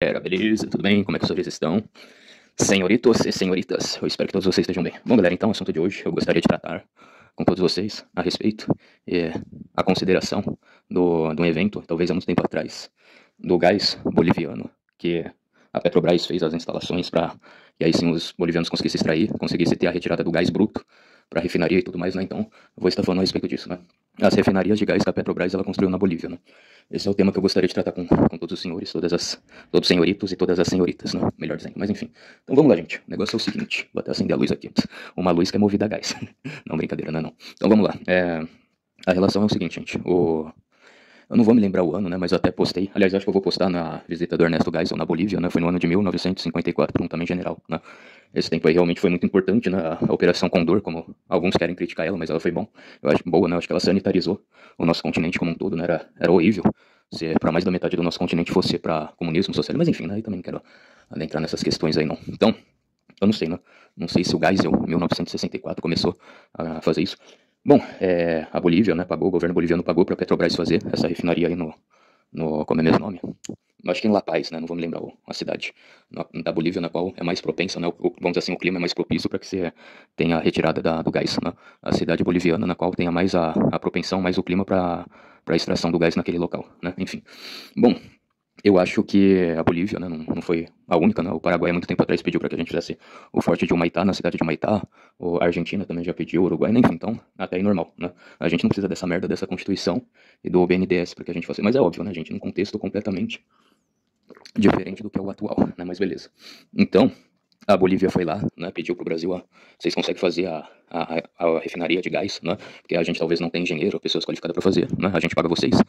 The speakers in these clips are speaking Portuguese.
Beleza? Tudo bem? Como é que vocês estão? Senhoritos e senhoritas, eu espero que todos vocês estejam bem. Bom, galera, então o assunto de hoje eu gostaria de tratar com todos vocês a respeito e a consideração de um evento, talvez há muito tempo atrás, do gás boliviano, que a Petrobras fez as instalações para que aí sim os bolivianos conseguissem extrair, conseguissem ter a retirada do gás bruto para refinaria e tudo mais, né? Então, eu vou estar falando a respeito disso, né? As refinarias de gás que a Petrobras ela construiu na Bolívia, né? Esse é o tema que eu gostaria de tratar com todos os senhores, todos os senhoritos e todas as senhoritas, né? Melhor dizendo, mas enfim. Então vamos lá, gente. O negócio é o seguinte, vou até acender a luz aqui. Uma luz que é movida a gás. Não, brincadeira, não é não. Então vamos lá. A relação é o seguinte, gente. Eu não vou me lembrar o ano, né, mas eu até postei. Aliás, acho que eu vou postar na visita do Ernesto Geisel na Bolívia, né, foi no ano de 1954, também general, né. Esse tempo aí realmente foi muito importante, né, a Operação Condor, como alguns querem criticar ela, mas ela foi bom. Eu acho boa, né, eu acho que ela sanitarizou o nosso continente como um todo, né, era horrível se para mais da metade do nosso continente fosse para comunismo, socialismo, mas enfim, né, aí também não quero adentrar nessas questões aí não. Então, eu não sei, né, não sei se o Geisel, em 1964, começou a fazer isso. Bom, a Bolívia, né, pagou, o governo boliviano pagou para a Petrobras fazer essa refinaria aí como é mesmo nome? Eu acho que em La Paz, né, não vou me lembrar a cidade da Bolívia, na qual é mais propensa, né, vamos dizer assim, o clima é mais propício para que você tenha a retirada do gás, né, a cidade boliviana na qual tenha mais a propensão, mais o clima para a extração do gás naquele local, né, enfim. Bom, eu acho que a Bolívia, né, não foi a única, né? O Paraguai, há muito tempo atrás, pediu para que a gente fizesse o forte de Humaitá, na cidade de Humaitá. A Argentina também já pediu, o Uruguai, né? Enfim, então, até aí normal, né? A gente não precisa dessa merda, dessa Constituição e do BNDES para que a gente faça. Mas é óbvio, né, gente? Num contexto completamente diferente do que é o atual, né? Mas beleza. Então, a Bolívia foi lá, né? Pediu pro Brasil, vocês conseguem fazer a refinaria de gás, né? Porque a gente talvez não tenha engenheiro, pessoas qualificadas para fazer, né? A gente paga vocês.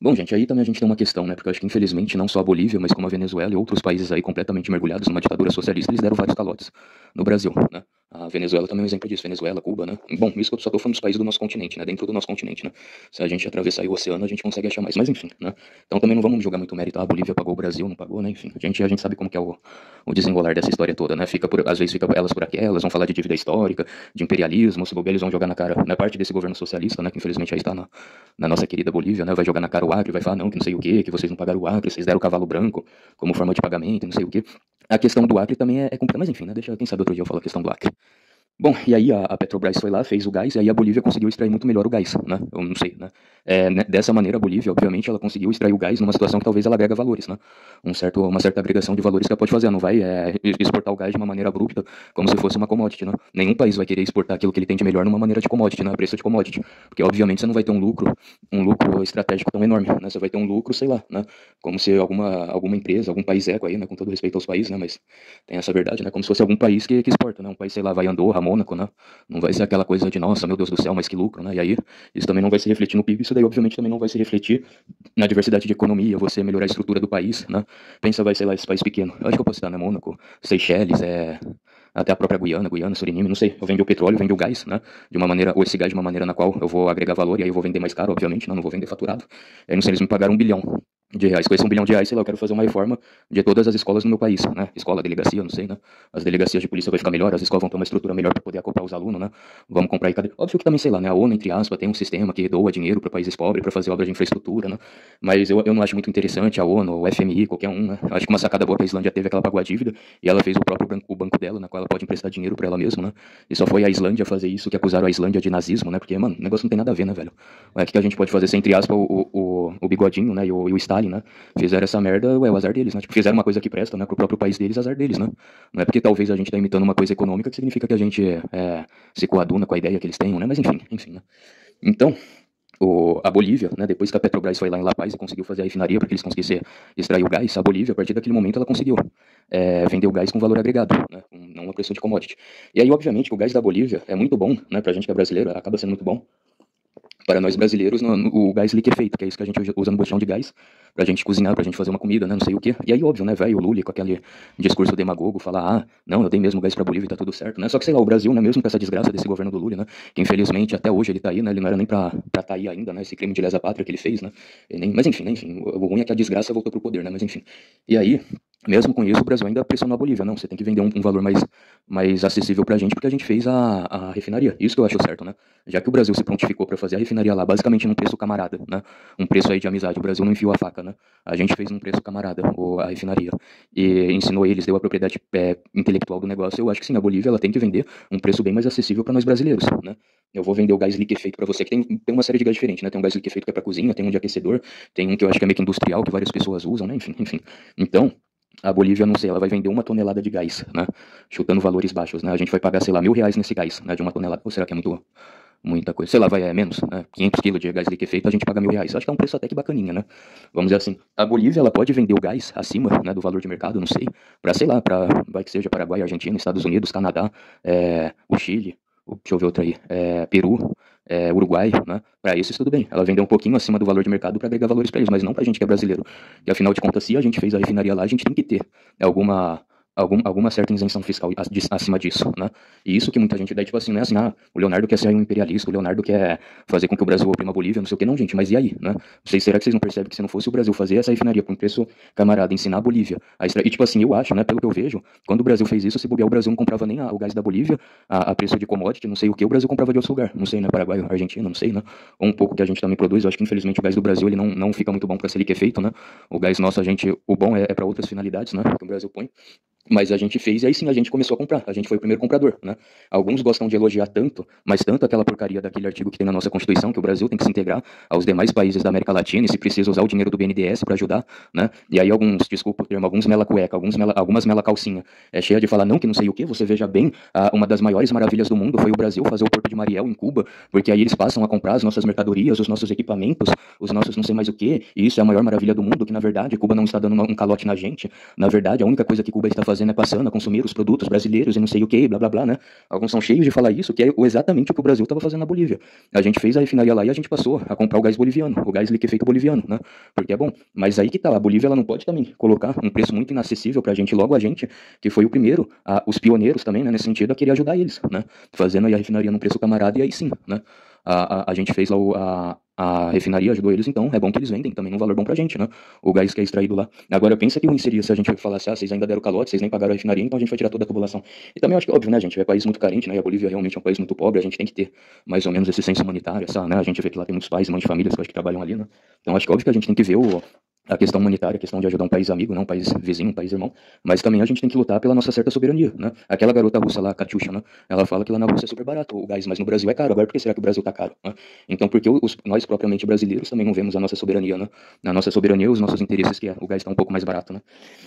Bom, gente, aí também a gente tem uma questão, né? Porque eu acho que, infelizmente, não só a Bolívia, mas como a Venezuela e outros países aí completamente mergulhados numa ditadura socialista, eles deram vários calotes no Brasil, né? A Venezuela também é um exemplo disso, Venezuela, Cuba, né? Bom, isso que eu só tô falando dos países do nosso continente, né? Dentro do nosso continente, né? Se a gente atravessar o oceano, a gente consegue achar mais, mas enfim, né? Então também não vamos jogar muito mérito, a Bolívia pagou o Brasil, não pagou, né? Enfim, a gente sabe como que é o desenrolar dessa história toda, né? Às vezes fica elas por aquelas, vão falar de dívida histórica, de imperialismo, se bobear, eles vão jogar na cara, na parte desse governo socialista, né? Que infelizmente aí está na nossa querida Bolívia, né? Vai jogar na cara o Acre, vai falar, não, que não sei o quê, que vocês não pagaram o Acre, vocês deram o cavalo branco como forma de pagamento, não sei o quê. A questão do Acre também é complicada, mas enfim, né? Deixa, quem sabe outro dia eu falo a questão do Acre. Bom, e aí a Petrobras foi lá, fez o gás, e aí a Bolívia conseguiu extrair muito melhor o gás, né? Eu não sei, né? Né, dessa maneira, a Bolívia, obviamente, ela conseguiu extrair o gás numa situação que talvez ela agrega valores, né? Uma certa agregação de valores que ela pode fazer, não vai exportar o gás de uma maneira abrupta, como se fosse uma commodity, né? Nenhum país vai querer exportar aquilo que ele tem de melhor numa maneira de commodity, né? Preço de commodity. Porque, obviamente, você não vai ter um lucro estratégico tão enorme, né? Você vai ter um lucro, sei lá, né? Como se alguma empresa, algum país eco aí, né? Com todo respeito aos países, né? Mas tem essa verdade, né? Como se fosse algum país que exporta, né? Um país, sei lá, vai Andorra, Mônaco, né? Não vai ser aquela coisa de, nossa, meu Deus do céu, mas que lucro, né? E aí, isso também não vai se refletir no PIB, isso daí, obviamente, também não vai se refletir na diversidade de economia, você melhorar a estrutura do país, né? Pensa, vai, sei lá, esse país pequeno. Eu acho que eu posso citar, né? Mônaco, Seychelles, até a própria Guiana, Suriname, não sei. Eu vendo o petróleo, vendo o gás, né? De uma maneira, ou esse gás de uma maneira na qual eu vou agregar valor e aí eu vou vender mais caro, obviamente, não vou vender faturado. Eu não sei, eles me pagaram R$ 1 bilhão. Com esse R$ 1 bilhão, sei lá, eu quero fazer uma reforma de todas as escolas no meu país, né? Escola, delegacia, não sei, né? As delegacias de polícia vai ficar melhor, as escolas vão ter uma estrutura melhor para poder acoplar os alunos, né? Vamos comprar aí cadeira. Óbvio que também, sei lá, né? A ONU, entre aspas, tem um sistema que doa dinheiro para países pobres para fazer obras de infraestrutura, né? Mas eu não acho muito interessante a ONU, o FMI, qualquer um, né? Eu acho que uma sacada boa que a Islândia teve é que ela pagou a dívida e ela fez o banco dela, na qual ela pode emprestar dinheiro para ela mesma, né? E só foi a Islândia fazer isso que acusaram a Islândia de nazismo, né? Porque, mano, o negócio não tem nada a ver, né, velho? O que a gente pode fazer se, entre aspas, o Bigodinho, né? E o Stalin, né? Fizeram essa merda, o azar deles, né? Tipo, fizeram uma coisa que presta, né? Pro próprio país deles, azar deles, né? Não é porque talvez a gente tá imitando uma coisa econômica que significa que a gente se coaduna com a ideia que eles tenham, né? Mas enfim, né? Então, a Bolívia, né, depois que a Petrobras foi lá em La Paz e conseguiu fazer a refinaria para que eles conseguissem extrair o gás, a Bolívia, a partir daquele momento, ela conseguiu vender o gás com valor agregado, né, não uma preço de commodity. E aí, obviamente, que o gás da Bolívia é muito bom, né, pra gente que é brasileiro, acaba sendo muito bom. Para nós brasileiros, o gás liquefeito, que é isso que a gente usa no botijão de gás, pra gente cozinhar, pra gente fazer uma comida, né, não sei o quê. E aí, óbvio, né, velho, o Lula com aquele discurso demagogo, falar, não, eu dei mesmo gás pra Bolívia e tá tudo certo, né. Só que, sei lá, o Brasil, né, mesmo com essa desgraça desse governo do Lula, né, que infelizmente até hoje ele tá aí, né, ele não era nem pra tá aí ainda, né, esse crime de lesa pátria que ele fez, né. Mas enfim, né, o ruim é que a desgraça voltou pro poder, né, mas enfim. E aí, Mesmo com isso, o Brasil ainda pressionou a Bolívia. Não, você tem que vender um valor mais acessível pra gente, porque a gente fez a refinaria. Isso que eu acho certo, né? Já que o Brasil se prontificou pra fazer a refinaria lá, basicamente num preço camarada, né? Um preço aí de amizade. O Brasil não enfiou a faca, né? A gente fez num preço camarada a refinaria. E ensinou eles, deu a propriedade intelectual do negócio. Eu acho que sim, a Bolívia ela tem que vender um preço bem mais acessível pra nós brasileiros, né? Eu vou vender o gás liquefeito pra você, que tem uma série de gás diferentes, né? Tem um gás liquefeito que é pra cozinha, tem um de aquecedor, tem um que eu acho que é meio que industrial, que várias pessoas usam, né? Enfim. Então, a Bolívia, não sei, ela vai vender 1 tonelada de gás, né? Chutando valores baixos, né? A gente vai pagar, sei lá, R$ 1.000 nesse gás, né? De 1 tonelada. Ou será que é muita coisa? Sei lá, vai, é menos, né? 500 quilos de gás liquefeito, a gente paga R$ 1.000. Acho que é um preço até que bacaninha, né? Vamos dizer assim. A Bolívia, ela pode vender o gás acima, né, do valor de mercado, não sei, pra, sei lá, vai que seja Paraguai, Argentina, Estados Unidos, Canadá, o Chile, deixa eu ver outra aí, Peru, Uruguai, né? Para esses tudo bem. Ela vendeu um pouquinho acima do valor de mercado para agregar valores para eles, mas não pra gente que é brasileiro. E afinal de contas, se a gente fez a refinaria lá, a gente tem que ter alguma alguma certa isenção fiscal acima disso, né? E isso que muita gente daí, tipo assim, não é assim, o Leonardo quer ser um imperialista, o Leonardo quer fazer com que o Brasil oprima a Bolívia, não sei o que, não, gente, mas e aí, né? Será que vocês não percebem que se não fosse o Brasil fazer essa refinaria por um preço camarada, ensinar a Bolívia e tipo assim, eu acho, né, pelo que eu vejo, quando o Brasil fez isso, se bobear, o Brasil não comprava nem o gás da Bolívia a preço de commodity, não sei o que, o Brasil comprava de outro lugar, não sei, né, Paraguai, Argentina, não sei, né? Ou um pouco que a gente também produz, eu acho que infelizmente o gás do Brasil, ele não fica muito bom para ser liquefeito, né? O gás nosso, o bom é para outras finalidades, né, que o Brasil põe. Mas a gente fez e aí sim a gente começou a comprar. A gente foi o primeiro comprador, né? Alguns gostam de elogiar tanto, mas tanto aquela porcaria daquele artigo que tem na nossa Constituição, que o Brasil tem que se integrar aos demais países da América Latina e se precisa usar o dinheiro do BNDES para ajudar, né? E aí alguns, desculpa o termo, alguns mela cueca, algumas mela calcinha, cheia de falar não que não sei o que, você veja bem, uma das maiores maravilhas do mundo foi o Brasil fazer o Porto de Mariel em Cuba, porque aí eles passam a comprar as nossas mercadorias, os nossos equipamentos, os nossos não sei mais o que, e isso é a maior maravilha do mundo, que na verdade Cuba não está dando um calote na gente, na verdade a única coisa que Cuba está fazendo é passando a consumir os produtos brasileiros e não sei o que, blá blá blá, né? Alguns são cheios de falar isso, que é exatamente o que o Brasil estava fazendo na Bolívia. A gente fez a refinaria lá e a gente passou a comprar o gás boliviano, o gás liquefeito boliviano, né? Porque é bom. Mas aí que tá, a Bolívia ela não pode também colocar um preço muito inacessível pra gente, logo a gente, que foi o primeiro, os pioneiros também, né, nesse sentido, a querer ajudar eles, né? Fazendo aí a refinaria num preço camarada e aí sim, né? A gente fez lá a refinaria, ajudou eles, então é bom que eles vendem também num valor bom pra gente, né? O gás que é extraído lá. Agora pensa que ruim seria se a gente falasse, vocês ainda deram calote, vocês nem pagaram a refinaria, então a gente vai tirar toda a população. E também eu acho que, óbvio, né, gente, é um país muito carente, né, e a Bolívia realmente é um país muito pobre, a gente tem que ter mais ou menos esse senso humanitário, né, a gente vê que lá tem muitos pais, muitas famílias que eu acho que trabalham ali, né? Então acho que óbvio que a gente tem que ver a questão humanitária, a questão de ajudar um país amigo, não um país vizinho, um país irmão, mas também a gente tem que lutar pela nossa certa soberania, né? Aquela garota russa lá, Katyusha, né? Ela fala que lá na Rússia é super barato o gás, mas no Brasil é caro. Agora por que será que o Brasil tá caro, né? Então por que nós propriamente brasileiros também não vemos a nossa soberania, né? Na nossa soberania, os nossos interesses, que o gás tá um pouco mais barato, né?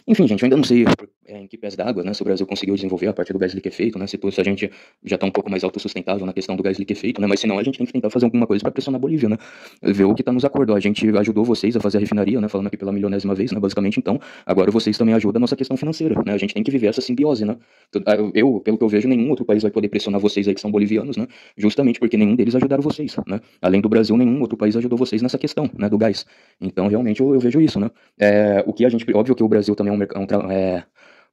Enfim, gente, eu ainda não sei em que pés d'água, né? Se o Brasil conseguiu desenvolver a parte do gás liquefeito, né? Se a gente já tá um pouco mais autossustentável na questão do gás liquefeito, né? Mas se não, a gente tem que tentar fazer alguma coisa para pressionar a Bolívia, né? Ver o que tá nos acordos. A gente ajudou vocês a fazer a refinaria, né? Falando aqui pela milionésima vez, né? Basicamente, então, agora vocês também ajudam a nossa questão financeira, né? A gente tem que viver essa simbiose, né? Pelo que eu vejo, nenhum outro país vai poder pressionar vocês aí que são bolivianos, né? Justamente porque nenhum deles ajudaram vocês, né? Além do Brasil, nenhum outro país ajudou vocês nessa questão, né? Do gás. Então, realmente, eu vejo isso, né? Óbvio que o Brasil também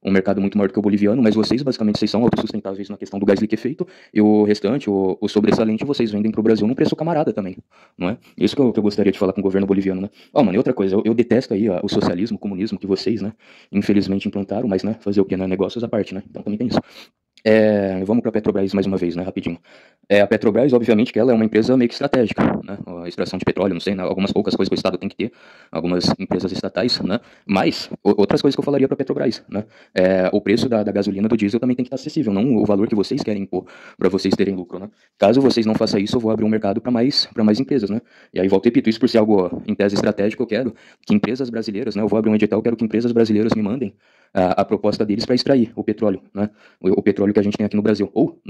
um mercado muito maior do que o boliviano, mas basicamente, vocês são autossustentáveis na questão do gás liquefeito, e o restante, o sobressalente, vocês vendem pro Brasil num preço camarada também, não é? Isso que eu gostaria de falar com o governo boliviano, né? Mano, e outra coisa, eu detesto aí o socialismo, o comunismo que vocês, né, infelizmente implantaram, mas, né, fazer o quê, né? Negócios à parte, né? Então também tem isso. Vamos para a Petrobras mais uma vez, né, rapidinho. A Petrobras, obviamente, que ela é uma empresa meio que estratégica, né, a extração de petróleo, não sei, né, algumas poucas coisas que o Estado tem que ter, algumas empresas estatais, né, mas outras coisas que eu falaria para a Petrobras, né, o preço da gasolina, do diesel também tem que estar acessível, não o valor que vocês querem impor para vocês terem lucro, né. Caso vocês não façam isso, eu vou abrir um mercado para mais empresas, né, e aí volto e repito, isso por ser algo em tese estratégico, eu quero que empresas brasileiras, né, eu vou abrir um edital, eu quero que empresas brasileiras me mandem a proposta deles para extrair o petróleo, né, o petróleo que a gente tem aqui no Brasil, ou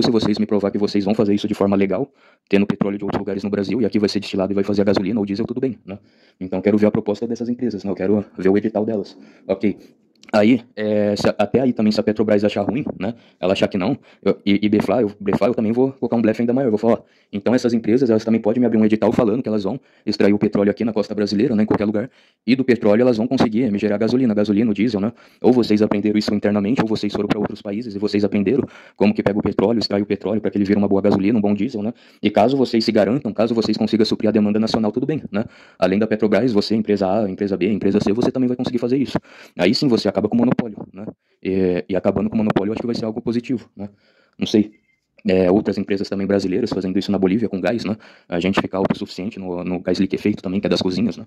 se vocês me provar que vocês vão fazer isso de forma legal, tendo petróleo de outros lugares no Brasil, e aqui vai ser destilado e vai fazer a gasolina ou diesel, tudo bem, né? Então quero ver a proposta dessas empresas, né? Eu quero ver o edital delas. Ok. Aí, até aí também, se a Petrobras achar ruim, né, ela achar que não, e blefar, eu também vou colocar um blefe ainda maior, eu vou falar, ó, então essas empresas, elas também podem me abrir um edital falando que elas vão extrair o petróleo aqui na costa brasileira, né, em qualquer lugar, e do petróleo elas vão conseguir me gerar gasolina, o diesel, né, ou vocês aprenderam isso internamente, ou vocês foram para outros países e vocês aprenderam como que pega o petróleo, extrai o petróleo para que ele vire uma boa gasolina, um bom diesel, né, e caso vocês se garantam, caso vocês consigam suprir a demanda nacional, tudo bem, né, além da Petrobras, você, empresa A, empresa B, empresa C, você também vai conseguir fazer isso. Aí sim você acaba com o monopólio, né? E acabando com o monopólio, eu acho que vai ser algo positivo, né? Não sei. Outras empresas também brasileiras fazendo isso na Bolívia com gás, né? A gente ficar autossuficiente no gás liquefeito também, que é das cozinhas, né?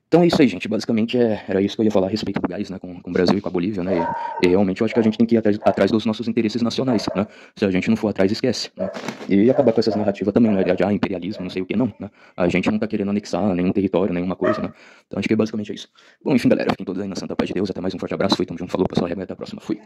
Então é isso aí, gente. Basicamente era isso que eu ia falar a respeito do gás, né? Com o Brasil e com a Bolívia, né? E realmente eu acho que a gente tem que ir atrás dos nossos interesses nacionais, né? Se a gente não for atrás, esquece, né? E acabar com essas narrativas também, né? De imperialismo, não sei o que, não, né? A gente não tá querendo anexar nenhum território, nenhuma coisa, né? Então acho que basicamente é isso. Bom, enfim, galera, fiquem todos aí na santa paz de Deus. Até mais, um forte abraço. Fui, tamo junto, falou, pessoal. Até a próxima. Fui.